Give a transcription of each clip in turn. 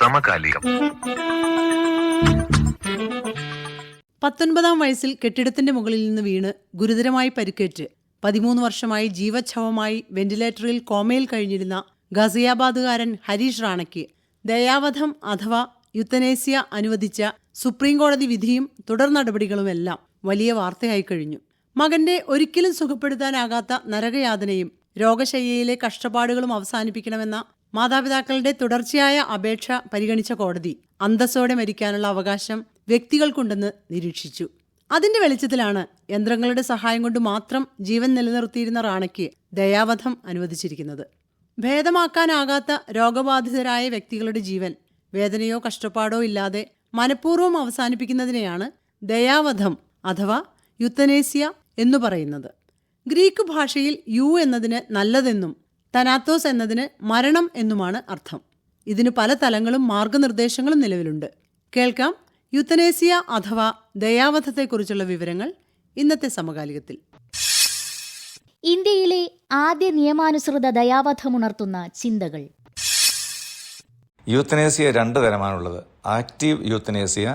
സമകാലികം. 19 വയസ്സിൽ കെട്ടിടത്തിന്റെ മുകളിൽ നിന്ന് വീണ് ഗുരുതരമായി പരിക്കേറ്റ് 13 വർഷമായി ജീവച്ഛവമായി വെന്റിലേറ്ററിൽ കോമയിൽ കഴിഞ്ഞിരുന്ന ഗാസിയാബാദുകാരൻ ഹരീഷ് റാണയ്ക്ക് ദയാവധം അഥവാ യുത്തനേസ്യ അനുവദിച്ച സുപ്രീംകോടതി വിധിയും തുടർ നടപടികളുമെല്ലാം വലിയ വാർത്തയായി കഴിഞ്ഞു. മകന്റെ ഒരിക്കലും സുഖപ്പെടുത്താനാകാത്ത നരകയാതനയും രോഗശയ്യയിലെ കഷ്ടപ്പാടുകളും അവസാനിപ്പിക്കണമെന്ന മാതാപിതാക്കളുടെ തുടർച്ചയായ അപേക്ഷ പരിഗണിച്ച കോടതി അന്തസ്സോടെ മരിക്കാനുള്ള അവകാശം വ്യക്തികൾക്കുണ്ടെന്ന് നിരീക്ഷിച്ചു. അതിന്റെ വെളിച്ചത്തിലാണ് യന്ത്രങ്ങളുടെ സഹായം കൊണ്ട് മാത്രം ജീവൻ നിലനിർത്തിയിരുന്ന റാണയ്ക്ക് ദയാവധം അനുവദിച്ചിരിക്കുന്നത്. ഭേദമാക്കാനാകാത്ത രോഗബാധിതരായ വ്യക്തികളുടെ ജീവൻ വേദനയോ കഷ്ടപ്പാടോ ഇല്ലാതെ മനഃപൂർവ്വം അവസാനിപ്പിക്കുന്നതിനെയാണ് ദയാവധം അഥവാ യുത്തനേസ്യ എന്നു പറയുന്നത്. ഗ്രീക്ക് ഭാഷയിൽ യു എന്നതിന് നല്ലതെന്നും തനാത്തോസ് എന്നതിന് മരണം എന്നുമാണ് അർത്ഥം. ഇതിന് പല തലങ്ങളും മാർഗനിർദ്ദേശങ്ങളും നിലവിലുണ്ട്. കേൾക്കാം യുത്തനേസ്യ അഥവാ ദയാവധത്തെക്കുറിച്ചുള്ള വിവരങ്ങൾ ഇന്നത്തെ സമകാലികത്തിൽ. ഇന്ത്യയിലെ ആദ്യ നിയമാനുസൃത ദയാവധമുണർത്തുന്ന ചിന്തകൾ. യൂത്തനേസ്യ 2 തരമാണുള്ളത്: ആക്റ്റീവ് യൂത്തനേസ്യ,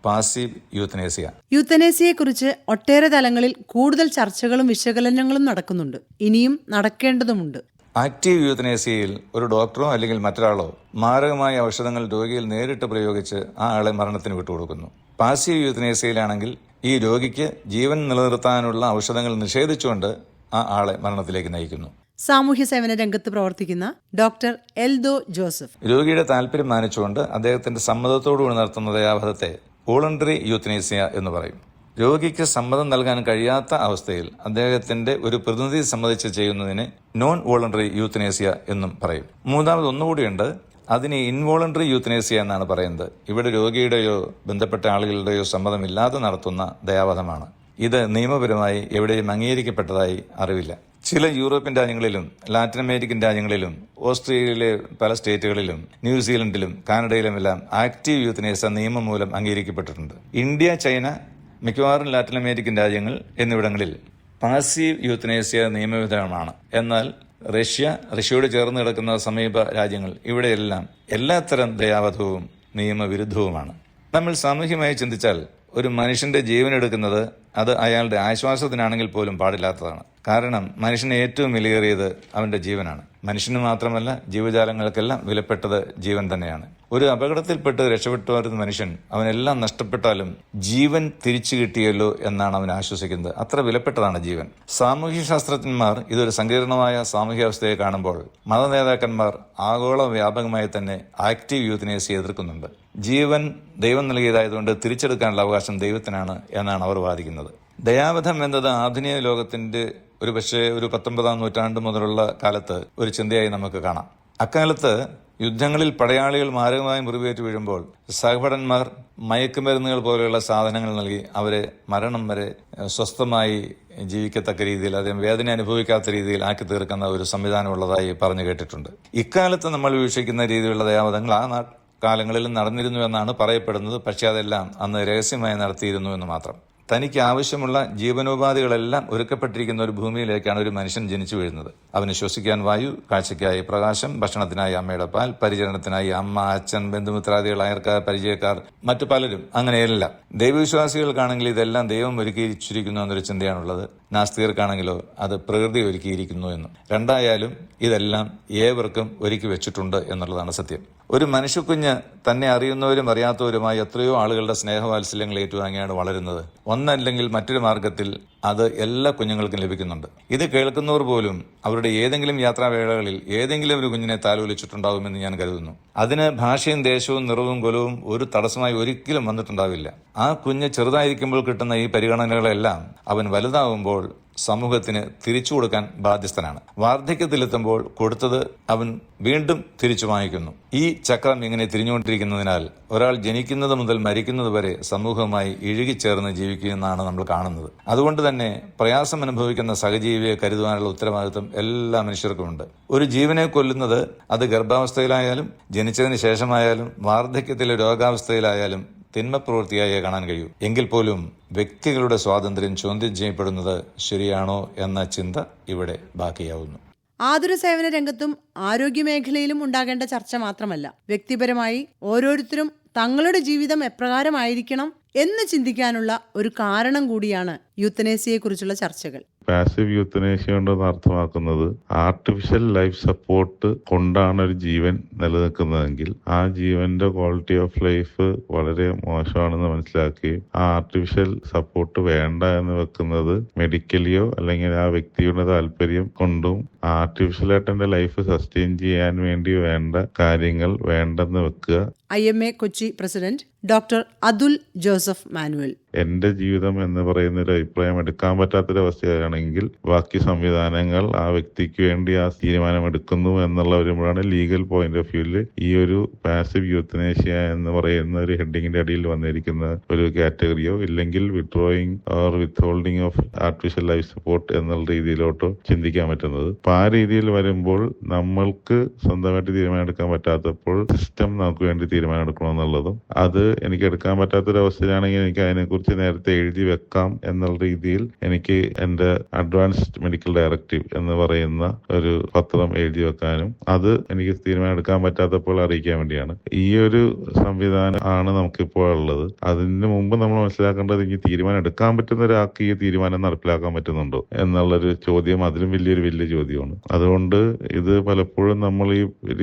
പാസീവ് യൂത്തനേസ്യ. യൂത്തനേസ്യയെക്കുറിച്ച് ഒട്ടേറെ തലങ്ങളിൽ കൂടുതൽ ചർച്ചകളും വിശകലനങ്ങളും നടക്കുന്നുണ്ട്, ഇനിയും നടക്കേണ്ടതുമുണ്ട്. ആക്റ്റീവ് യൂത്തനേസ്യയിൽ ഒരു ഡോക്ടറോ അല്ലെങ്കിൽ മറ്റൊരാളോ മാരകമായ ഔഷധങ്ങൾ രോഗിയിൽ നേരിട്ട് പ്രയോഗിച്ച് ആ ആളെ മരണത്തിന് വിട്ടുകൊടുക്കുന്നു. പാസീവ് യൂത്തനേസ്യയിലാണെങ്കിൽ ഈ രോഗിക്ക് ജീവൻ നിലനിർത്താനുള്ള ഔഷധങ്ങൾ നിഷേധിച്ചുകൊണ്ട് ആ ആളെ മരണത്തിലേക്ക് നയിക്കുന്നു. സാമൂഹ്യ സേവന രംഗത്ത് പ്രവർത്തിക്കുന്ന ഡോക്ടർ എൽദോ ജോസഫ് രോഗിയുടെ താല്പര്യം മാനിച്ചുകൊണ്ട് അദ്ദേഹത്തിന്റെ സമ്മതത്തോടുകൂടി നടത്തുന്ന ദയാവധത്തെ വോളണ്ടറി യൂത്തനേസ്യ എന്ന് പറയും. രോഗിക്ക് സമ്മതം നൽകാൻ കഴിയാത്ത അവസ്ഥയിൽ അദ്ദേഹത്തിന്റെ ഒരു പ്രതിനിധി സമ്മതിച്ച് ചെയ്യുന്നതിന് നോൺ വോളണ്ടറി യൂത്തനേസ്യ എന്നും പറയും. മൂന്നാമത് ഒന്നുകൂടിയുണ്ട്, അതിന് ഇൻവോളണ്ടറി യൂത്തനേസ്യ എന്നാണ് പറയുന്നത്. ഇവിടെ രോഗിയുടെയോ ബന്ധപ്പെട്ട ആളുകളുടെയോ സമ്മതമില്ലാതെ നടത്തുന്ന ദയാവധമാണ്. ഇത് നിയമപരമായി എവിടെയും അംഗീകരിക്കപ്പെട്ടതായി അറിവില്ല. ചില യൂറോപ്യൻ രാജ്യങ്ങളിലും ലാറ്റിൻ അമേരിക്കൻ രാജ്യങ്ങളിലും ഓസ്ട്രേലിയയിലെ പല സ്റ്റേറ്റുകളിലും ന്യൂസിലൻഡിലും കാനഡയിലുമെല്ലാം ആക്റ്റീവ് യൂത്തനേസ്യ നിയമം മൂലം അംഗീകരിക്കപ്പെട്ടിട്ടുണ്ട്. ഇന്ത്യ, ചൈന, മിക്കവാറും ലാറ്റിൻ അമേരിക്കൻ രാജ്യങ്ങൾ എന്നിവിടങ്ങളിൽ പാസീവ് യൂത്തനേസ്യ നിയമവിധേയമാണ്. എന്നാൽ റഷ്യയോട് ചേർന്ന് കിടക്കുന്ന സമീപ രാജ്യങ്ങൾ ഇവിടെയെല്ലാം എല്ലാത്തരം ദയാവധവും നിയമവിരുദ്ധവുമാണ്. നമ്മൾ സാമൂഹ്യമായി ചിന്തിച്ചാൽ ഒരു മനുഷ്യന്റെ ജീവൻ എടുക്കുന്നത് അത് അയാളുടെ ആശ്വാസത്തിനാണെങ്കിൽ പോലും പാടില്ലാത്തതാണ്. കാരണം മനുഷ്യന് ഏറ്റവും വിലയേറിയത് അവന്റെ ജീവനാണ്. മനുഷ്യന് മാത്രമല്ല, ജീവജാലങ്ങൾക്കെല്ലാം വിലപ്പെട്ടത് ജീവൻ തന്നെയാണ്. ഒരു അപകടത്തിൽപ്പെട്ട് രക്ഷപ്പെട്ടു വരുന്ന മനുഷ്യൻ അവനെല്ലാം നഷ്ടപ്പെട്ടാലും ജീവൻ തിരിച്ചു കിട്ടിയല്ലോ എന്നാണ് അവൻ ആശ്വസിക്കുന്നത്. അത്ര വിലപ്പെട്ടതാണ് ജീവൻ. സാമൂഹ്യ ശാസ്ത്രജ്ഞന്മാർ ഇതൊരു സങ്കീർണമായ സാമൂഹ്യാവസ്ഥയെ കാണുമ്പോൾ മതനേതാക്കന്മാർ ആഗോള വ്യാപകമായി തന്നെ ആക്റ്റീവ് യൂത്തനേസ്യ എതിർക്കുന്നുണ്ട്. ജീവൻ ദൈവം നൽകിയതായതുകൊണ്ട് തിരിച്ചെടുക്കാനുള്ള അവകാശം ദൈവത്തിനാണ് എന്നാണ് അവർ വാദിക്കുന്നത്. ദയാവധം എന്നത് ആധുനിക ലോകത്തിന്റെ ഒരു 19ാം നൂറ്റാണ്ട് മുതലുള്ള കാലത്ത് ഒരു ചിന്തയായി നമുക്ക് കാണാം. അക്കാലത്ത് യുദ്ധങ്ങളിൽ പടയാളികൾ മാരകമായി മുറിവേറ്റ് വീഴുമ്പോൾ സഹഭടന്മാർ മയക്കുമരുന്നുകൾ പോലെയുള്ള സാധനങ്ങൾ നൽകി അവരെ മരണം വരെ സ്വസ്ഥമായി ജീവിക്കത്തക്ക രീതിയിൽ, അദ്ദേഹം വേദന അനുഭവിക്കാത്ത രീതിയിൽ ആക്കി തീർക്കുന്ന ഒരു സംവിധാനം ഉള്ളതായി പറഞ്ഞു കേട്ടിട്ടുണ്ട്. ഇക്കാലത്ത് നമ്മൾ വീക്ഷിക്കുന്ന രീതിയിലുള്ള ദയാവധങ്ങൾ ആ കാലങ്ങളിലും നടന്നിരുന്നു എന്നാണ് പറയപ്പെടുന്നത്. പക്ഷേ അതെല്ലാം അന്ന് രഹസ്യമായി നടത്തിയിരുന്നു എന്ന് മാത്രം. തനിക്ക് ആവശ്യമുള്ള ജീവനോപാധികളെല്ലാം ഒരുക്കപ്പെട്ടിരിക്കുന്ന ഒരു ഭൂമിയിലേക്കാണ് ഒരു മനുഷ്യൻ ജനിച്ചു വീഴുന്നത്. അവന് ശ്വസിക്കാൻ വായു, കാഴ്ചയ്ക്കായി പ്രകാശം, ഭക്ഷണത്തിനായി അമ്മയുടെ പാൽ, പരിചരണത്തിനായി അമ്മ, അച്ഛൻ, ബന്ധുമിത്രാദികൾ, അയൽക്കാർ, പരിചയക്കാർ, മറ്റു പലരും, അങ്ങനെയെല്ലാം. ദൈവവിശ്വാസികൾക്കാണെങ്കിൽ ഇതെല്ലാം ദൈവം ഒരുക്കിയിരിച്ചിരിക്കുന്നു എന്നൊരു ചിന്തയാണുള്ളത്. നാസ്തികർക്കാണെങ്കിലോ അത് പ്രകൃതി ഒരുക്കിയിരിക്കുന്നു എന്നും. രണ്ടായാലും ഇതെല്ലാം ഏവർക്കും ഒരുക്കി വെച്ചിട്ടുണ്ട് എന്നുള്ളതാണ് സത്യം. ഒരു മനുഷ്യക്കുഞ്ഞ് തന്നെ അറിയുന്നവരും അറിയാത്തവരുമായി എത്രയോ ആളുകളുടെ സ്നേഹവാത്സല്യങ്ങൾ ഏറ്റുവാങ്ങിയാണ് വളരുന്നത്. ഒന്നല്ലെങ്കിൽ മറ്റൊരു മാർഗത്തിൽ അത് എല്ലാ കുഞ്ഞുങ്ങൾക്കും ലഭിക്കുന്നുണ്ട്. ഇത് കേൾക്കുന്നവർ പോലും അവരുടെ ഏതെങ്കിലും യാത്രാവേളകളിൽ ഏതെങ്കിലും ഒരു കുഞ്ഞിനെ താലോലിച്ചിട്ടുണ്ടാവുമെന്ന് ഞാൻ കരുതുന്നു. അതിന് ഭാഷയും ദേശവും നിറവും കുലവും ഒരു തടസ്സമായി ഒരിക്കലും വന്നിട്ടുണ്ടാവില്ല. ആ കുഞ്ഞ് ചെറുതായിരിക്കുമ്പോൾ കിട്ടുന്ന ഈ പരിഗണനകളെല്ലാം അവൻ വലുതാവുമ്പോൾ സമൂഹത്തിന് തിരിച്ചു കൊടുക്കാൻ ബാധ്യസ്ഥനാണ്. വാർദ്ധക്യത്തിലെത്തുമ്പോൾ കൊടുത്തത് അവൻ വീണ്ടും തിരിച്ചു വാങ്ങിക്കുന്നു. ഈ ചക്രം ഇങ്ങനെ തിരിഞ്ഞുകൊണ്ടിരിക്കുന്നതിനാൽ ഒരാൾ ജനിക്കുന്നത് മുതൽ മരിക്കുന്നത് വരെ സമൂഹവുമായി ഇഴുകിച്ചേർന്ന് ജീവിക്കുന്നതാണ് നമ്മൾ കാണുന്നത്. അതുകൊണ്ട് തന്നെ പ്രയാസം അനുഭവിക്കുന്ന സഹജീവിയെ കരുതുവാനുള്ള ഉത്തരവാദിത്വം എല്ലാ മനുഷ്യർക്കുമുണ്ട്. ഒരു ജീവനെ കൊല്ലുന്നത് അത് ഗർഭാവസ്ഥയിലായാലും ജനിച്ചതിന് ശേഷമായാലും വാർദ്ധക്യത്തിലെ രോഗാവസ്ഥയിലായാലും തിന്മപ്രവൃത്തിയായേ കാണാൻ കഴിയൂ. എങ്കിൽ പോലും വ്യക്തികളുടെ സ്വാതന്ത്ര്യം ചോദ്യം ചെയ്യപ്പെടുന്നത് ശരിയാണോ എന്ന ചിന്ത ഇവിടെ ബാക്കിയാവുന്നു. ആതുര സേവന രംഗത്തും ആരോഗ്യമേഖലയിലും ഉണ്ടാകേണ്ട ചർച്ച മാത്രമല്ല, വ്യക്തിപരമായി ഓരോരുത്തരും തങ്ങളുടെ ജീവിതം എപ്രകാരമായിരിക്കണം എന്ന് ചിന്തിക്കാനുള്ള ഒരു കാരണം കൂടിയാണ് യൂത്തനേസിയെക്കുറിച്ചുള്ള ചർച്ചകൾ. പാസീവ് യൂത്തനേഷ്യ കൊണ്ടെന്ന് അർത്ഥമാക്കുന്നത് ആർട്ടിഫിഷ്യൽ ലൈഫ് സപ്പോർട്ട് കൊണ്ടാണ് ഒരു ജീവൻ നിലനിൽക്കുന്നതെങ്കിൽ ആ ജീവന്റെ ക്വാളിറ്റി ഓഫ് ലൈഫ് വളരെ മോശമാണെന്ന് മനസ്സിലാക്കുകയും ആ ആർട്ടിഫിഷ്യൽ സപ്പോർട്ട് വേണ്ട എന്ന് വെക്കുന്നത് മെഡിക്കലിയോ അല്ലെങ്കിൽ ആ വ്യക്തിയുടെ താല്പര്യം കൊണ്ടും ആർട്ടിഫിഷ്യലായിട്ട് എന്റെ ലൈഫ് സസ്റ്റെയിൻ ചെയ്യാൻ വേണ്ടി വേണ്ട കാര്യങ്ങൾ വേണ്ടെന്ന് വെക്കുക. IMA Kochi president doctor Athul Joseph Manuel. എന്റെ ജീവിതം എന്ന് പറയുന്ന ഒരു അഭിപ്രായം എടുക്കാൻ പറ്റാത്തൊരവസ്ഥയാണെങ്കിൽ ബാക്കി സംവിധാനങ്ങൾ ആ വ്യക്തിക്ക് വേണ്ടി ആ തീരുമാനം എടുക്കുന്നു എന്നുള്ള വരുമ്പോഴാണ് ലീഗൽ പോയിന്റ് ഓഫ് വ്യൂവിൽ ഈ ഒരു പാസീവ് യൂത്തനേഷ്യ എന്ന് പറയുന്ന ഒരു ഹെഡിങ്ങിന്റെ അടിയിൽ വന്നിരിക്കുന്ന ഒരു കാറ്റഗറിയോ ഇല്ലെങ്കിൽ withdrawing or withholding of artificial life support എന്നുള്ള രീതിയിലോട്ടോ ചിന്തിക്കാൻ പറ്റുന്നത്. അപ്പൊ ആ രീതിയിൽ വരുമ്പോൾ നമ്മൾക്ക് സ്വന്തമായിട്ട് തീരുമാനം എടുക്കാൻ പറ്റാത്തപ്പോൾ സിസ്റ്റം നമുക്ക് വേണ്ടി തീരുമാനം എടുക്കണമെന്നുള്ളതും അത് എനിക്ക് എടുക്കാൻ പറ്റാത്തൊരവസ്ഥയിലാണെങ്കിൽ എനിക്ക് അതിനെക്കുറിച്ച് നേരത്തെ എഴുതി വെക്കാം എന്നുള്ള രീതിയിൽ എനിക്ക് എന്റെ അഡ്വാൻസ്ഡ് മെഡിക്കൽ ഡയറക്റ്റീവ് എന്ന് പറയുന്ന ഒരു പത്രം എഴുതി വെക്കാനും അത് എനിക്ക് തീരുമാനം എടുക്കാൻ പറ്റാത്തപ്പോൾ അറിയിക്കാൻ വേണ്ടിയാണ്. ഈ ഒരു സംവിധാനം ആണ് നമുക്കിപ്പോൾ ഉള്ളത്. അതിന് മുമ്പ് നമ്മൾ മനസ്സിലാക്കേണ്ടത് ഈ തീരുമാനം എടുക്കാൻ പറ്റുന്ന ഒരാൾക്ക് ഈ തീരുമാനം നടപ്പിലാക്കാൻ പറ്റുന്നുണ്ടോ എന്നുള്ളൊരു ചോദ്യം അതിലും വലിയ ചോദ്യമാണ്. അതുകൊണ്ട് ഇത് പലപ്പോഴും നമ്മൾ ഈ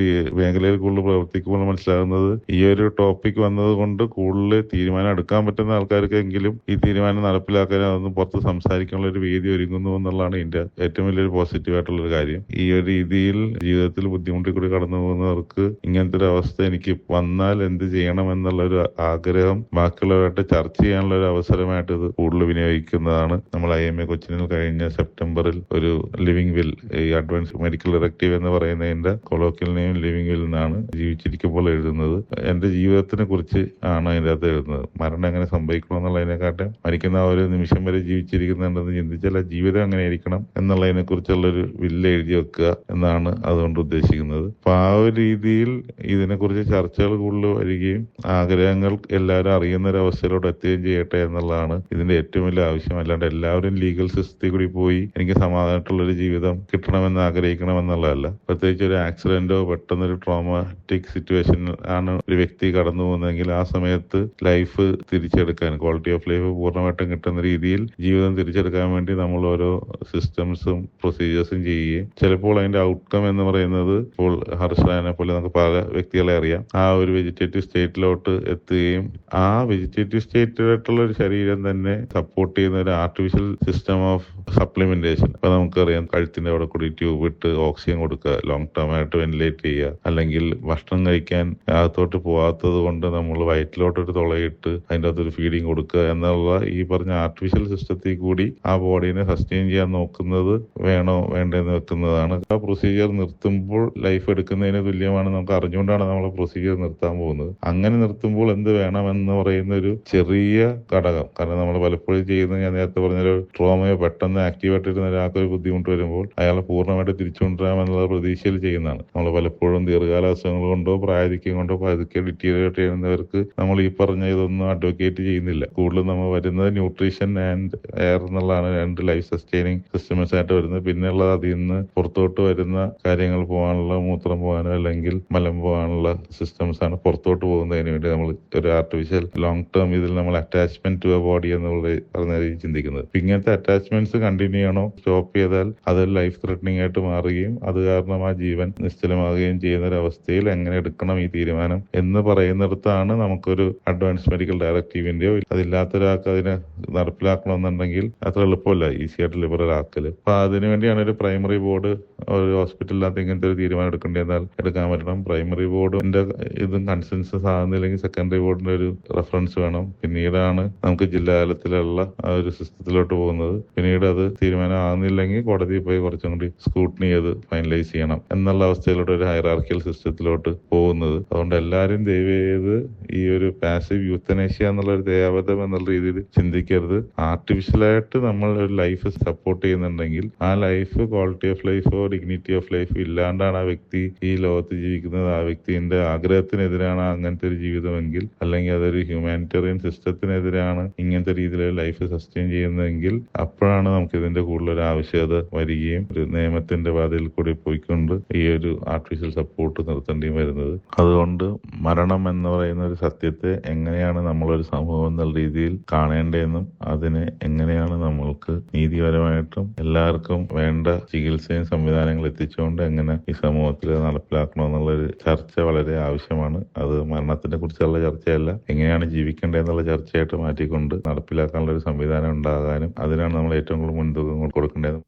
മേഖലയിൽ കൂടുതൽ പ്രവർത്തിക്കുമ്പോൾ മനസ്സിലാകുന്നത് ഈ ഒരു ടോപ്പിക് വന്നത് കൊണ്ട് കൂടുതൽ തീരുമാനം എടുക്കാൻ പറ്റുന്ന ആൾക്കാർക്കെങ്കിലും ഈ തീരുമാനം നടപ്പിലാക്കാൻ അതൊന്നും പുറത്ത് സംസാരിക്കാനുള്ള ഒരു വേദി ഒരുങ്ങുന്നു എന്നുള്ളതാണ് ഇതിന്റെ ഏറ്റവും വലിയൊരു പോസിറ്റീവ് ആയിട്ടുള്ള കാര്യം. ഈ ഒരു രീതിയിൽ ജീവിതത്തിൽ ബുദ്ധിമുട്ടി കൂടി കടന്നു പോകുന്നവർക്ക് ഇങ്ങനത്തെ ഒരു അവസ്ഥ എനിക്ക് വന്നാൽ എന്ത് ചെയ്യണം എന്നുള്ള ഒരു ആഗ്രഹം ബാക്കിയുള്ളവരായിട്ട് ചർച്ച ചെയ്യാനുള്ള ഒരു അവസരമായിട്ട് ഇത് കൂടുതൽ വിനിയോഗിക്കുന്നതാണ്. നമ്മൾ IMA കൊച്ചിനിൽ കഴിഞ്ഞ സെപ്റ്റംബറിൽ ഒരു ലിവിംഗ് വിൽ, ഈ അഡ്വാൻസ് മെഡിക്കൽ ഡയറക്റ്റീവ് എന്ന് പറയുന്നതിന്റെ കൊളോക്കിയൽ നെയിം ലിവിംഗ് വിൽ എന്നാണ് ജീവിച്ചിരിക്കുമ്പോൾ എഴുതുന്നത്. എന്റെ ജീവിതത്തിനെ കുറിച്ച് ആണ് അതിൻ്റെ അകത്ത് എഴുതുന്നത്. മരണം എങ്ങനെ സംഭവിക്കണം എന്നുള്ളതിനെക്കാട്ടും മരിക്കുന്ന ആ ഒരു നിമിഷം വരെ ജീവിച്ചിരിക്കുന്നുണ്ടെന്ന് ചിന്തിച്ചാൽ ആ ജീവിതം എങ്ങനെ ആയിരിക്കണം എന്നുള്ളതിനെ കുറിച്ചുള്ളൊരു വില്ല് എഴുതി വെക്കുക എന്നാണ് അതുകൊണ്ട് ഉദ്ദേശിക്കുന്നത്. അപ്പൊ ആ ഒരു രീതിയിൽ ഇതിനെക്കുറിച്ച് ചർച്ചകൾ കൂടുതൽ വരികയും ആഗ്രഹങ്ങൾ എല്ലാവരും അറിയുന്ന ഒരു അവസ്ഥയിലോട്ട് എത്തുകയും ചെയ്യട്ടെ എന്നുള്ളതാണ് ഇതിന്റെ ഏറ്റവും വലിയ ആവശ്യം. അല്ലാണ്ട് എല്ലാവരും ലീഗൽ സിസ്റ്റത്തിൽ കൂടി പോയി എനിക്ക് സമാധാനമായിട്ടുള്ളൊരു ജീവിതം കിട്ടണമെന്ന് ആഗ്രഹിക്കണം എന്നുള്ളതല്ല. പ്രത്യേകിച്ച് ഒരു ആക്സിഡന്റോ പെട്ടെന്നൊരു ട്രോമാറ്റിക് സിറ്റുവേഷൻ ആണ് ഒരു വ്യക്തി കടന്നു പോകുന്നതെങ്കിൽ ആ സമയത്ത് ലൈഫ് തിരിച്ചെടുക്കാൻ, ക്വാളിറ്റി ഓഫ് ലൈഫ് പൂർണ്ണമായിട്ടും കിട്ടുന്ന രീതിയിൽ ജീവിതം തിരിച്ചെടുക്കാൻ വേണ്ടി നമ്മൾ ഓരോ സിസ്റ്റംസും പ്രൊസീജിയേഴ്സും ചെയ്യുകയും ചിലപ്പോൾ അതിന്റെ ഔട്ട്കം എന്ന് പറയുന്നത് ഇപ്പോൾ ഹർഷനെ പോലെ നമുക്ക് പല വ്യക്തികളെ അറിയാം, ആ ഒരു വെജിറ്റേറ്റീവ് സ്റ്റേറ്റിലോട്ട് എത്തുകയും ആ വെജിറ്റേറ്റീവ് സ്റ്റേറ്റിലായിട്ടുള്ള ഒരു ശരീരം തന്നെ സപ്പോർട്ട് ചെയ്യുന്ന ഒരു ആർട്ടിഫിഷ്യൽ സിസ്റ്റം ഓഫ് സപ്ലിമെന്റേഷൻ. അപ്പൊ നമുക്കറിയാം കഴുത്തിന്റെ അവിടെ കൂടി ട്യൂബ് ഇട്ട് ഓക്സിജൻ കൊടുക്കുക, ലോങ് ടേം ആയിട്ട് വെന്റിലേറ്റ് ചെയ്യുക, അല്ലെങ്കിൽ ഭക്ഷണം കഴിക്കാൻ അകത്തോട്ട് പോകാത്തത് കൊണ്ട് നമ്മൾ വയറ്റിലോട്ടൊരു തുളയിട്ട് അതിൻ്റെ അകത്തൊരു ഫീഡിങ് കൊടുക്കുക എന്നുള്ള ഈ പറഞ്ഞ ആർട്ടിഫിഷ്യൽ സിസ്റ്റത്തിൽ കൂടി ആ ബോഡീനെ സസ്റ്റെയിൻ ചെയ്യാൻ നോക്കുന്നത് വേണോ വേണ്ടെന്ന് വെക്കുന്നതാണ്. ആ പ്രൊസീജിയർ നിർത്തുമ്പോൾ ലൈഫ് എടുക്കുന്നതിന് തുല്യമാണ്. നമുക്ക് അറിഞ്ഞുകൊണ്ടാണ് നമ്മൾ പ്രൊസീജിയർ നിർത്താൻ പോകുന്നത്. അങ്ങനെ നിർത്തുമ്പോൾ എന്ത് വേണമെന്ന് പറയുന്ന ഒരു ചെറിയ ഘടകം, കാരണം നമ്മൾ പലപ്പോഴും ചെയ്യുന്നത് ഞാൻ നേരത്തെ പറഞ്ഞൊരു ട്രോമയോ പെട്ടെന്ന് ആക്റ്റീവായിട്ടിരുന്ന ഒരാൾക്കൊരു ബുദ്ധിമുട്ട് വരുമ്പോൾ അയാളെ പൂർണ്ണമായിട്ട് തിരിച്ചുകൊണ്ടുവരാമെന്നുള്ള പ്രതീക്ഷയിൽ ചെയ്യുന്നതാണ്. നമ്മൾ പലപ്പോഴും ദീർഘകാല അസുഖങ്ങൾ കൊണ്ടോ പ്രായധിക്യം കൊണ്ടോ പതുക്കെ ഡിറ്റീരിയേറ്റ് ചെയ്യുന്നവർക്ക് നമ്മൾ ഈ പറഞ്ഞ ഇതൊന്നും അഡ്വക്കേറ്റ് ചെയ്യുന്നില്ല. കൂടുതലും നമ്മൾ വരുന്നത് ന്യൂട്രീഷൻ ആൻഡ് എയർ എന്നുള്ളതാണ് രണ്ട് ലൈഫ് സസ്റ്റൈനിങ് സിസ്റ്റംസ് ആയിട്ട് വരുന്നത്. പിന്നെയുള്ളത് അതിൽ നിന്ന് പുറത്തോട്ട് വരുന്ന കാര്യങ്ങൾ പോകാനുള്ള, മൂത്രം പോകാനോ അല്ലെങ്കിൽ മലം പോകാനുള്ള സിസ്റ്റംസ് ആണ് പുറത്തോട്ട് പോകുന്നതിന് വേണ്ടി നമ്മൾ ഒരു ആർട്ടിഫിഷ്യൽ ലോങ് ടേം ഇതിൽ നമ്മൾ അറ്റാച്ച്മെന്റ് ടു എ ബോഡി എന്നുള്ള പറഞ്ഞ രീതി ചിന്തിക്കുന്നത്. ഇങ്ങനത്തെ അറ്റാച്ച്മെന്റ്സ് കണ്ടിന്യൂ ചെയ്യണോ, സ്റ്റോപ്പ് ചെയ്താൽ അത് ലൈഫ് ത്രെറ്റനിങ് ആയിട്ട് മാറുകയും അത് കാരണം ആ ജീവൻ നിശ്ചലമാകുകയും ചെയ്യുന്ന ഒരു അവസ്ഥയിൽ എങ്ങനെ എടുക്കണം ഈ തീരുമാനം എന്ന് പറയുന്നിടത്താണ് നമുക്കൊരു അഡ്വാൻസ് മെഡിക്കൽ ഡയറക്റ്റീവിന്റെയോ അതില്ലാത്ത ഒരാൾക്ക് അതിനെ നടപ്പിലാക്കണമെന്നുണ്ടെങ്കിൽ അത്ര എളുപ്പമല്ല ഈസി ആയിട്ട് ലിബറൽ ആക്കല്. അപ്പൊ അതിനുവേണ്ടിയാണ് ഒരു പ്രൈമറി ബോർഡ് ഒരു ഹോസ്പിറ്റലിനകത്ത് ഇങ്ങനത്തെ ഒരു തീരുമാനം എടുക്കേണ്ടതെന്നാൽ എടുക്കാൻ പറ്റണം. പ്രൈമറി ബോർഡിന്റെ ഇതും കൺസെൻസസ് ആകുന്നില്ലെങ്കിൽ സെക്കൻഡറി ബോർഡിന്റെ ഒരു റെഫറൻസ് വേണം. പിന്നീടാണ് നമുക്ക് ജില്ലാ തലത്തിലുള്ള ആ ഒരു സിസ്റ്റത്തിലോട്ട് പോകുന്നത്. പിന്നീട് അത് തീരുമാനം ആകുന്നില്ലെങ്കിൽ കോടതിയിൽ പോയി കുറച്ചും കൂടി സ്ക്രൂട്ടിനി ചെയ്ത് ഫൈനലൈസ് ചെയ്യണം എന്നുള്ള അവസ്ഥയിലോട്ട് ഒരു ഹൈറാർക്കിയൽ സിസ്റ്റത്തിലോട്ട് പോകുന്നത്. അതുകൊണ്ട് എല്ലാവരും ദയവ് ചെയ്ത് ഈ ഒരു പാസീവ് യൂത്തനേഷ്യ എന്നുള്ള ഒരു ദയാവധം എന്നുള്ള രീതിയിൽ ചിന്തിക്കരുത്. ആർട്ടിഫിഷ്യലായിട്ട് നമ്മൾ ഒരു ലൈഫ് സപ്പോർട്ട് ചെയ്യുന്നുണ്ടെങ്കിൽ ആ ലൈഫ് ക്വാളിറ്റി ഓഫ് ലൈഫോ ഡിഗ്നിറ്റി ഓഫ് ലൈഫോ ഇല്ലാണ്ടാണ് ആ വ്യക്തി ഈ ലോകത്ത് ജീവിക്കുന്നത്, ആ വ്യക്തിന്റെ ആഗ്രഹത്തിനെതിരാണ് അങ്ങനത്തെ ഒരു ജീവിതമെങ്കിൽ, അല്ലെങ്കിൽ അതൊരു ഹ്യൂമാനിറ്റേറിയൻ സിസ്റ്റത്തിനെതിരാണ് ഇങ്ങനത്തെ രീതിയിലുള്ള ലൈഫ് സസ്റ്റെയിൻ ചെയ്യുന്നതെങ്കിൽ അപ്പോഴാണ് നമുക്ക് ഇതിന്റെ കൂടുതലൊരു ആവശ്യകത വരികയും ഒരു നിയമത്തിന്റെ പാതയിൽ കൂടി പോയിക്കൊണ്ട് ഈ ഒരു ആർട്ടിഫിഷ്യൽ സപ്പോർട്ട് നിർത്തേണ്ടിയും വരുന്നത്. അതുകൊണ്ട് മരണം എന്ന് പറയുന്ന ഒരു സത്യത്തെ എങ്ങനെയാണ് നമ്മളൊരു സമൂഹം എന്നുള്ള രീതിയിൽ കാണേണ്ടതെന്നും അതിനെ എങ്ങനെയാണ് നമ്മൾക്ക് നീതിപരമായിട്ടും എല്ലാവർക്കും വേണ്ട ചികിത്സയും സംവിധാനങ്ങൾ എത്തിച്ചുകൊണ്ട് എങ്ങനെ ഈ സമൂഹത്തിൽ നടപ്പിലാക്കണമെന്നുള്ളൊരു ചർച്ച വളരെ ആവശ്യമാണ്. അത് മരണത്തിനെ കുറിച്ചുള്ള ചർച്ചയല്ല, എങ്ങനെയാണ് ജീവിക്കേണ്ടതെന്നുള്ള ചർച്ചയായിട്ട് മാറ്റിക്കൊണ്ട് നടപ്പിലാക്കാനുള്ള ഒരു സംവിധാനം ഉണ്ടാകാനും അതിനാണ് നമ്മൾ ഏറ്റവും കൂടുതൽ മുൻതൂക്കം കൊടുക്കേണ്ടത്.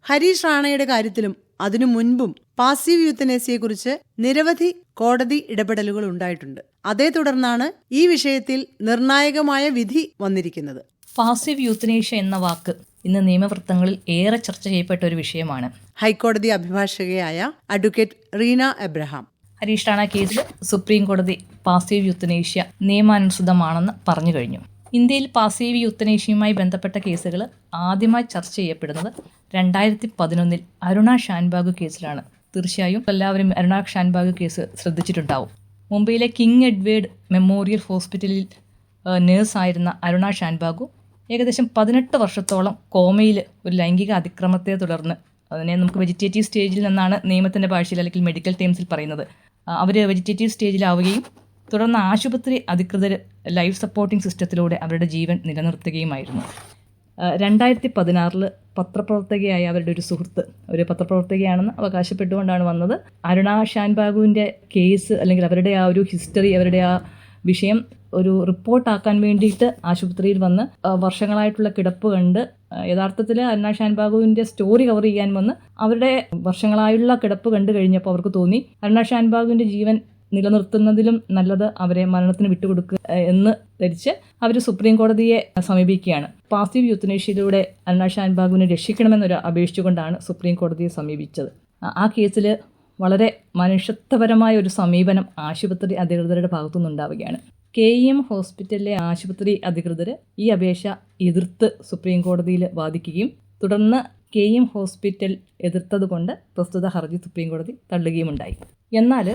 ഹരീഷ് റാണയുടെ കാര്യത്തിലും അതിനു മുൻപും പാസീവ് യൂത്തനേസിയെക്കുറിച്ച് നിരവധി കോടതി ഇടപെടലുകൾ ഉണ്ടായിട്ടുണ്ട്. അതേ തുടർന്നാണ് ഈ വിഷയത്തിൽ നിർണായകമായ വിധി വന്നിരിക്കുന്നത്. പാസീവ് യൂത്തനേഷ്യ എന്ന വാക്ക് ഇന്ന് നിയമവൃത്തങ്ങളിൽ ഏറെ ചർച്ച ചെയ്യപ്പെട്ട ഒരു വിഷയമാണ്. ഹൈക്കോടതി അഭിഭാഷകയായ അഡ്വക്കേറ്റ് റീന എബ്രഹാം ഹരീഷ് റാണ കേസിൽ സുപ്രീം കോടതി പാസീവ് യൂത്തനേഷ്യ നിയമാനുസൃതമാണെന്ന് പറഞ്ഞു കഴിഞ്ഞു. ഇന്ത്യയിൽ പാസീവ് യൂത്തനേഷ്യയുമായി ബന്ധപ്പെട്ട കേസുകൾ ആദ്യമായി ചർച്ച ചെയ്യപ്പെടുന്നത് 2011 അരുണ ഷാൻബാഗ് കേസിലാണ്. തീർച്ചയായും എല്ലാവരും അരുണ ഷാൻബാഗ് കേസ് ശ്രദ്ധിച്ചിട്ടുണ്ടാവും. മുംബൈയിലെ കിങ് എഡ്വേർഡ് മെമ്മോറിയൽ ഹോസ്പിറ്റലിൽ നേഴ്സായിരുന്ന അരുണ ഷാൻബാഗു ഏകദേശം 18 വർഷത്തോളം കോമയിൽ ഒരു ലൈംഗിക അതിക്രമത്തെ തുടർന്ന്, അതിനെ നമുക്ക് വെജിറ്റേറ്റീവ് സ്റ്റേജിൽ നിന്നാണ് നിയമത്തിൻ്റെ ഭാഷയിൽ അല്ലെങ്കിൽ മെഡിക്കൽ ടേംസിൽ പറയുന്നത്, അവർ വെജിറ്റേറ്റീവ് സ്റ്റേജിലാവുകയും തുടർന്ന് ആശുപത്രി അധികൃതർ ലൈഫ് സപ്പോർട്ടിംഗ് സിസ്റ്റത്തിലൂടെ അവരുടെ ജീവൻ നിലനിർത്തുകയുമായിരുന്നു. 2016 പത്രപ്രവർത്തകയായ അവരുടെ ഒരു സുഹൃത്ത്, ഒരു പത്രപ്രവർത്തകയാണെന്ന് അവകാശപ്പെട്ടുകൊണ്ടാണ് വന്നത്. അരുണ ഷാൻബാഗുവിൻ്റെ കേസ് അല്ലെങ്കിൽ അവരുടെ ആ ഒരു ഹിസ്റ്ററി, അവരുടെ ആ വിഷയം ഒരു റിപ്പോർട്ടാക്കാൻ വേണ്ടിയിട്ട് ആശുപത്രിയിൽ വന്ന് വർഷങ്ങളായിട്ടുള്ള കിടപ്പ് കണ്ട് യഥാർത്ഥത്തിൽ അരുണ ഷാൻബാഗുവിൻ്റെ സ്റ്റോറി കവർ ചെയ്യാൻ വന്ന് അവരുടെ വർഷങ്ങളായുള്ള കിടപ്പ് കണ്ടു കഴിഞ്ഞപ്പോൾ അവർക്ക് തോന്നി അരുണ ഷാൻബാഗുവിൻ്റെ ജീവൻ നിലനിർത്തുന്നതിലും നല്ലത് അവരെ മരണത്തിന് വിട്ടുകൊടുക്കുക എന്ന് ധരിച്ച് അവർ സുപ്രീം കോടതിയെ സമീപിക്കുകയാണ്. പാസീവ് യൂത്തനേഷ്യയിലൂടെ അരുണ ഷാൻബാഗുവിനെ രക്ഷിക്കണമെന്നൊരു അപേക്ഷിച്ചുകൊണ്ടാണ് സുപ്രീം കോടതിയെ സമീപിച്ചത്. ആ കേസിൽ വളരെ മനുഷ്യത്വപരമായ ഒരു സമീപനം ആശുപത്രി അധികൃതരുടെ ഭാഗത്തുനിന്നുണ്ടാവുകയാണ്. KEM ഹോസ്പിറ്റലിലെ ആശുപത്രി അധികൃതർ ഈ അപേക്ഷ എതിർത്ത് സുപ്രീം കോടതിയിൽ വാദിക്കുകയും തുടർന്ന് KEM ഹോസ്പിറ്റൽ എതിർത്തതുകൊണ്ട് പ്രസ്തുത ഹർജി സുപ്രീം കോടതി തള്ളുകയുമുണ്ടായി. എന്നാൽ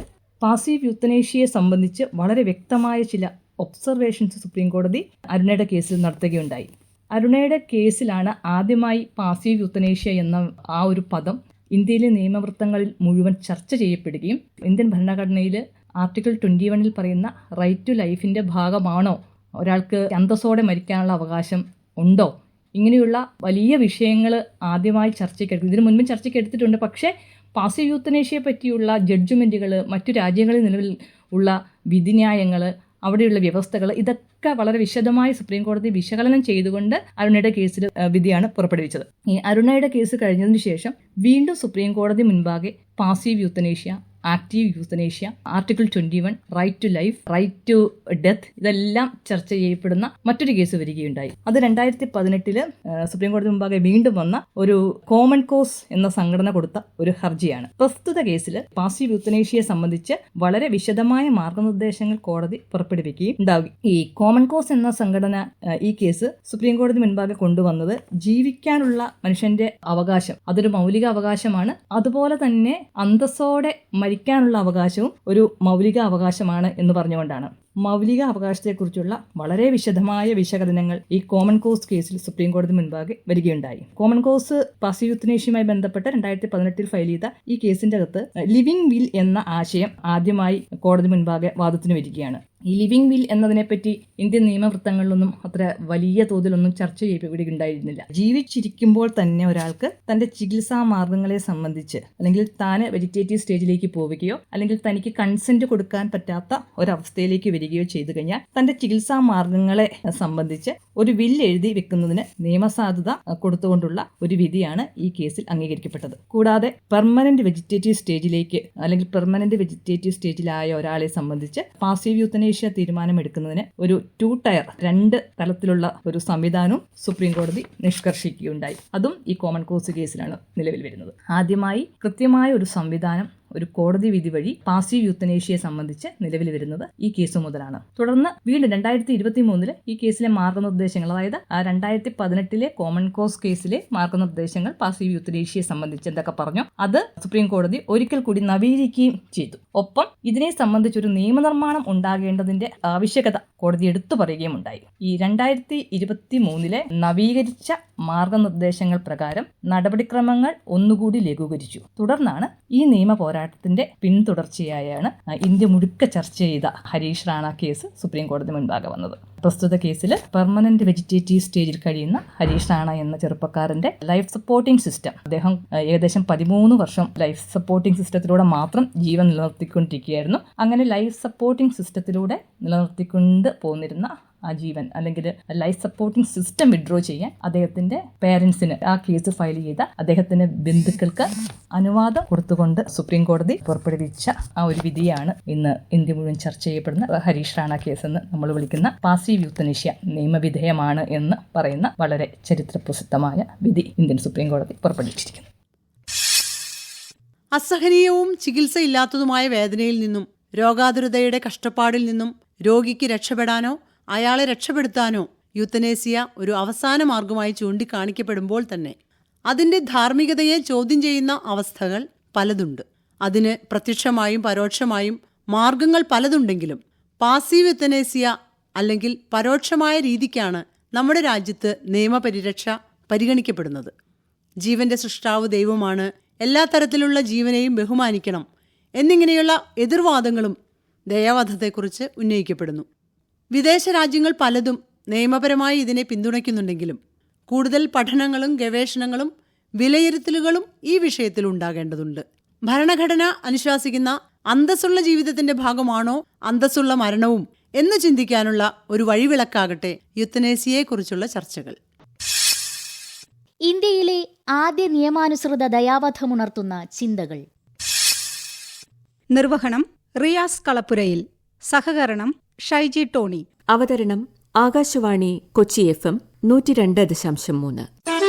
പാസീവ് യൂത്തനേഷ്യയെ സംബന്ധിച്ച് വളരെ വ്യക്തമായ ചില ഒബ്സർവേഷൻസ് സുപ്രീം കോടതി അരുണയുടെ കേസിൽ നടത്തുകയുണ്ടായി. അരുണയുടെ കേസിലാണ് ആദ്യമായി പാസീവ് യൂത്തനേഷ്യ എന്ന ആ ഒരു പദം ഇന്ത്യയിലെ നിയമവൃത്തങ്ങളിൽ മുഴുവൻ ചർച്ച ചെയ്യപ്പെടുകയും ഇന്ത്യൻ ഭരണഘടനയിൽ ആർട്ടിക്കിൾ 21 പറയുന്ന റൈറ്റ് ടു ലൈഫിൻ്റെ ഭാഗമാണോ, ഒരാൾക്ക് അന്തസ്സോടെ മരിക്കാനുള്ള അവകാശം ഉണ്ടോ, ഇങ്ങനെയുള്ള വലിയ വിഷയങ്ങൾ ആദ്യമായി ചർച്ചയ്ക്കെടുക്കും. ഇതിനു മുൻപും ചർച്ചയ്ക്ക് എടുത്തിട്ടുണ്ട്. പക്ഷേ പാസീവ് യൂത്തനേഷ്യയെ പറ്റിയുള്ള ജഡ്ജ്മെൻറ്റുകൾ, മറ്റു രാജ്യങ്ങളിൽ നിലവിൽ ഉള്ള വിധിന്യായങ്ങൾ, അവിടെയുള്ള വ്യവസ്ഥകൾ, ഇതൊക്കെ വളരെ വിശദമായി സുപ്രീം കോടതി വിശകലനം ചെയ്തുകൊണ്ട് അരുണയുടെ കേസിൽ വിധിയാണ് പുറപ്പെടുവിച്ചത്. ഈ അരുണയുടെ കേസ് കഴിഞ്ഞതിന് ശേഷം വീണ്ടും സുപ്രീം കോടതി മുൻപാകെ passive euthanasia, active euthanasia, article 21, right to life, right to death, ഇതെല്ലാം ചർച്ച ചെയ്യപ്പെടുന്ന മറ്റൊരു കേസ് വരികയുണ്ടായി. അത് 2018 സുപ്രീം കോടതി മുമ്പാകെ വീണ്ടും വന്ന ഒരു കോമൺ കോസ് എന്ന സംഘടന കൊടുത്ത ഒരു ഹർജിയാണ്. പ്രസ്തുത കേസിൽ പാസീവ് യൂത്തനേഷ്യയെ സംബന്ധിച്ച് വളരെ വിശദമായ മാർഗനിർദ്ദേശങ്ങൾ കോടതി പുറപ്പെടുവിക്കുകയും ഉണ്ടാവുകയും. ഈ കോമൺ കോസ് എന്ന സംഘടന ഈ കേസ് സുപ്രീം കോടതി മുൻപാകെ കൊണ്ടുവന്നത് ജീവിക്കാനുള്ള മനുഷ്യന്റെ അവകാശം, അതൊരു മൗലിക അവകാശമാണ്. അതുപോലെ തന്നെ അന്തസ്സോടെ മരിക്കാനുള്ള അവകാശവും ഒരു മൗലിക അവകാശമാണ് എന്ന് പറഞ്ഞുകൊണ്ടാണ്. മൗലിക അവകാശത്തെക്കുറിച്ചുള്ള വളരെ വിശദമായ വിശകലനങ്ങൾ ഈ കോമൺ കോസ് കേസിൽ സുപ്രീം കോടതി മുൻപാകെ വരികയുണ്ടായി. കോമൺ കോസ് പാസീവ് യൂത്തനേഷ്യയുമായി ബന്ധപ്പെട്ട് 2018 ഫയൽ ചെയ്ത ഈ കേസിന്റെ അകത്ത് ലിവിംഗ് വിൽ എന്ന ആശയം ആദ്യമായി കോടതി മുൻപാകെ വാദത്തിന് വരികയാണ്. ഈ ലിവിംഗ് വിൽ എന്നതിനെപ്പറ്റി ഇന്ത്യൻ നിയമവൃത്തങ്ങളിലൊന്നും അത്ര വലിയ തോതിലൊന്നും ചർച്ച ചെയ്യപ്പെടുകയുണ്ടായിരുന്നില്ല. ജീവിച്ചിരിക്കുമ്പോൾ തന്നെ ഒരാൾക്ക് തന്റെ ചികിത്സാ മാർഗങ്ങളെ സംബന്ധിച്ച്, അല്ലെങ്കിൽ താന് വെജിറ്റേറ്റീവ് സ്റ്റേജിലേക്ക് പോവുകയോ അല്ലെങ്കിൽ തനിക്ക് കൺസെന്റ് കൊടുക്കാൻ പറ്റാത്ത ഒരവസ്ഥയിലേക്ക് വരികയോ ചെയ്തു കഴിഞ്ഞാൽ തന്റെ ചികിത്സാ മാർഗങ്ങളെ സംബന്ധിച്ച് ഒരു വില്ല് എഴുതി വെക്കുന്നതിന് നിയമസാധുത കൊടുത്തുകൊണ്ടുള്ള ഒരു വിധിയാണ് ഈ കേസിൽ അംഗീകരിക്കപ്പെട്ടത്. കൂടാതെ പെർമനന്റ് വെജിറ്റേറ്റീവ് സ്റ്റേജിലേക്ക് അല്ലെങ്കിൽ പെർമനന്റ് വെജിറ്റേറ്റീവ് സ്റ്റേജിലായ ഒരാളെ സംബന്ധിച്ച് പാസീവ് യൂത്തനേഷ്യ തീരുമാനമെടുക്കുന്നതിന് ഒരു 2 ടയർ 2 തലത്തിലുള്ള ഒരു സംവിധാനവും സുപ്രീം കോടതി നിഷ്കർഷിക്കുകയുണ്ടായി. അതും ഈ കോമൺ കോസ് കേസിലാണ് നിലവിൽ വരുന്നത്. ആദ്യമായി കൃത്യമായ ഒരു സംവിധാനം ഒരു കോടതി വിധി വഴി പാസീവ് യൂത്തനേഷ്യയെ സംബന്ധിച്ച് നിലവിൽ വരുന്നത് ഈ കേസ് മുതലാണ്. തുടർന്ന് വീണ്ടും 2023 ഈ കേസിലെ മാർഗനിർദ്ദേശങ്ങൾ, അതായത് 2018 കോമൺ കോസ് കേസിലെ മാർഗനിർദ്ദേശങ്ങൾ പാസീവ് യൂത്തനേഷ്യയെ സംബന്ധിച്ച് എന്തൊക്കെ പറഞ്ഞു അത് സുപ്രീം കോടതി ഒരിക്കൽ കൂടി നവീകരിക്കുകയും ചെയ്തു. ഒപ്പം ഇതിനെ സംബന്ധിച്ചൊരു നിയമനിർമ്മാണം ഉണ്ടാകേണ്ടതിന്റെ ആവശ്യകത കോടതി എടുത്തു പറയുകയും ഉണ്ടായി. ഈ 2023 നവീകരിച്ച മാർഗനിർദ്ദേശങ്ങൾ പ്രകാരം നടപടിക്രമങ്ങൾ ഒന്നുകൂടി ലഘൂകരിച്ചു. തുടർന്നാണ് ഈ നിയമ പോരാട്ടത്തിന്റെ പിന്തുടർച്ചയായാണ് ഇന്ത്യ മുഴുക്ക ചർച്ച ചെയ്ത ഹരീഷ് റാണ കേസ് സുപ്രീം കോടതി മുൻപാകെ വന്നത്. പ്രസ്തുത കേസിൽ പെർമനന്റ് വെജിറ്റേറ്റീവ് സ്റ്റേജിൽ കഴിയുന്ന ഹരീഷ് റാണ എന്ന ചെറുപ്പക്കാരന്റെ ലൈഫ് സപ്പോർട്ടിംഗ് സിസ്റ്റം, അദ്ദേഹം ഏകദേശം 13 വർഷം ലൈഫ് സപ്പോർട്ടിംഗ് സിസ്റ്റത്തിലൂടെ മാത്രം ജീവൻ നിലനിർത്തിക്കൊണ്ടിരിക്കുകയായിരുന്നു. അങ്ങനെ ലൈഫ് സപ്പോർട്ടിംഗ് സിസ്റ്റത്തിലൂടെ നിലനിർത്തിക്കൊണ്ട് പോന്നിരുന്ന ആ ജീവൻ അല്ലെങ്കിൽ ലൈഫ് സപ്പോർട്ടിംഗ് സിസ്റ്റം വിഡ്രോ ചെയ്യാൻ അദ്ദേഹത്തിന്റെ പേരൻസിന് ആ കേസ് ഫയൽ ചെയ്ത അദ്ദേഹത്തിന്റെ ബന്ധുക്കൾക്ക് അനുവാദം കൊടുത്തുകൊണ്ട് സുപ്രീം കോടതി പുറപ്പെടുവിച്ച ആ ഒരു വിധിയാണ് ഇന്ന് ഇന്ത്യ മുഴുവൻ ചർച്ച ചെയ്യപ്പെടുന്ന ഹരീഷ് റാണ കേസ് എന്ന് നമ്മൾ വിളിക്കുന്ന പാസീവ് യൂത്തനേഷ്യ നിയമവിധേയമാണ് എന്ന് പറയുന്ന വളരെ ചരിത്രപ്രസിദ്ധമായ വിധി ഇന്ത്യൻ സുപ്രീം കോടതി പുറപ്പെടുവിച്ചിരിക്കുന്നു. അസഹനീയവും ചികിത്സയില്ലാത്തതുമായ വേദനയിൽ നിന്നും രോഗാതുരതയുടെ കഷ്ടപ്പാടിൽ നിന്നും രോഗിക്ക് രക്ഷപ്പെടാനോ അയാളെ രക്ഷപ്പെടുത്താനോ യൂത്തനേസിയ ഒരു അവസാന മാർഗമായി ചൂണ്ടിക്കാണിക്കപ്പെടുമ്പോൾ തന്നെ അതിൻ്റെ ധാർമ്മികതയെ ചോദ്യം ചെയ്യുന്ന അവസ്ഥകൾ പലതുണ്ട്. അതിന് പ്രത്യക്ഷമായും പരോക്ഷമായും മാർഗങ്ങൾ പലതുണ്ടെങ്കിലും പാസീവ് യൂത്തനേസിയ അല്ലെങ്കിൽ പരോക്ഷമായ രീതിക്കാണ് നമ്മുടെ രാജ്യത്ത് നിയമപരിരക്ഷ പരിഗണിക്കപ്പെടുന്നത്. ജീവന്റെ സൃഷ്ടാവ് ദൈവമാണ്, എല്ലാ തരത്തിലുള്ള ജീവനെയും ബഹുമാനിക്കണം എന്നിങ്ങനെയുള്ള എതിർവാദങ്ങളും ദയാവധത്തെക്കുറിച്ച് ഉന്നയിക്കപ്പെടുന്നു. വിദേശ രാജ്യങ്ങൾ പലതും നിയമപരമായി ഇതിനെ പിന്തുണയ്ക്കുന്നുണ്ടെങ്കിലും കൂടുതൽ പഠനങ്ങളും ഗവേഷണങ്ങളും വിലയിരുത്തലുകളും ഈ വിഷയത്തിൽ ഉണ്ടാകേണ്ടതുണ്ട്. ഭരണഘടന അനുശാസിക്കുന്ന അന്തസ്സുള്ള ജീവിതത്തിന്റെ ഭാഗമാണോ അന്തസ്സുള്ള മരണവും എന്ന് ചിന്തിക്കാനുള്ള ഒരു വഴിവിളക്കാകട്ടെ യൂത്തനേസിയയെക്കുറിച്ചുള്ള ചർച്ചകൾ. ഇന്ത്യയിലെ ആദ്യ നിയമാനുസൃത ദയാവധമുണർത്തുന്ന ചിന്തകൾ. നിർവഹണം റിയാസ് കളപ്പുരയിൽ. സഹകരണം ഷൈജി ടോണി. അവതരണം ആകാശവാണി കൊച്ചി FM 102.3.